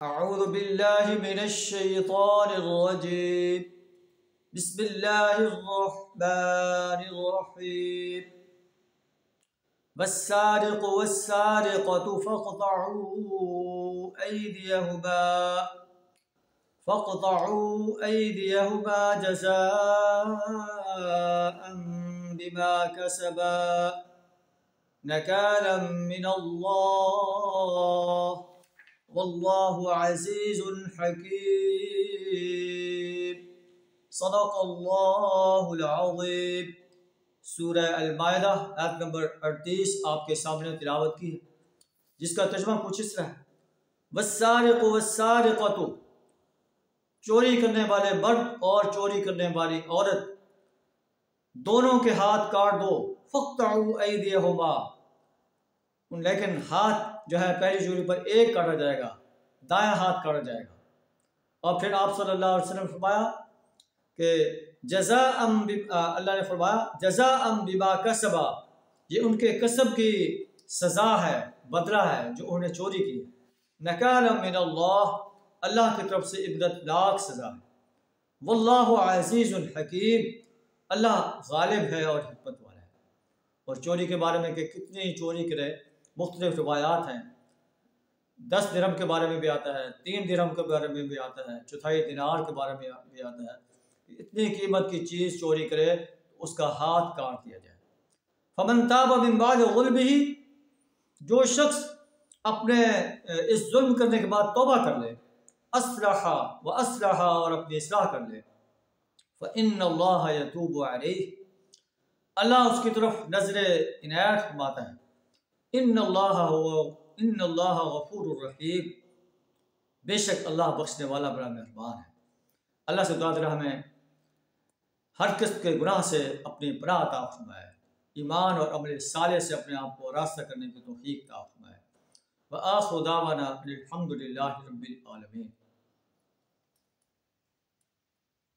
أعوذ بالله من الشيطان الرجيم بسم الله الرحمن الرحيم والسارق والسارقة فاقطعوا أيديهما جزاء بما كسبا نكالا من الله واللہ عزیز حکیم صدق اللہ العظیم۔ سورہ المائدہ آیت نمبر 38 آپ کے سامنے تلاوت کی ہے، جس کا ترجمہ کچھ اس طرح ہے: والسارق والسارقۃ، چوری کرنے والے مرد اور چوری کرنے والی عورت دونوں کے ہاتھ کاٹ دو، فاقطعوا ایدیہما، لیکن ہاتھ جو ہے پہلی چوری پر ایک کاٹا جائے گا، دایاں ہاتھ کاٹا جائے گا۔ اور پھر آپ صلی اللہ علیہ وسلم نے فرمایا کہ اللہ نے فرمایا جزاء بما کسبا، یہ ان کے کسب کی سزا ہے، بدلہ ہے جو انہوں نے چوری کی ہے۔ نکالا من اللہ، اللہ کی طرف سے عبرتناک سزا ہے۔ واللہ عزیز الحکیم، اللہ غالب ہے اور حکمت والا ہے۔ اور چوری کے بارے میں کہ کتنی چوری کرے، مختلف روایات ہیں۔ 10 درہم کے بارے میں بھی آتا ہے، 3 درہم کے بارے میں بھی آتا ہے، 1/4 دینار کے بارے میں بھی آتا ہے۔ اتنی قیمت کی چیز چوری کرے اس کا ہاتھ کاٹ دیا جائے۔ فمن تاب من بعد ظلمہ، جو شخص اپنے اس ظلم کرنے کے بعد توبہ کر لے، اصلح اور اپنی اصلاح کر لے، فإن اللہ یتوب علیہ، اللہ اس کی طرف نظر عنایت فرماتا ہے۔ ان اللہ غفور الرحیم، بے شک اللہ بخشنے والا بڑا مہربان ہے۔ اللہ سے دعا کریں ہمیں ہر قسم کے گناہ سے اپنی پناہ عطا فرمائے، ایمان اور عمل صالح سے اپنے آپ کو راستہ کرنے کی توفیق عطا فرمائے۔ وآخر دعوانا الحمد للہ رب العالمین۔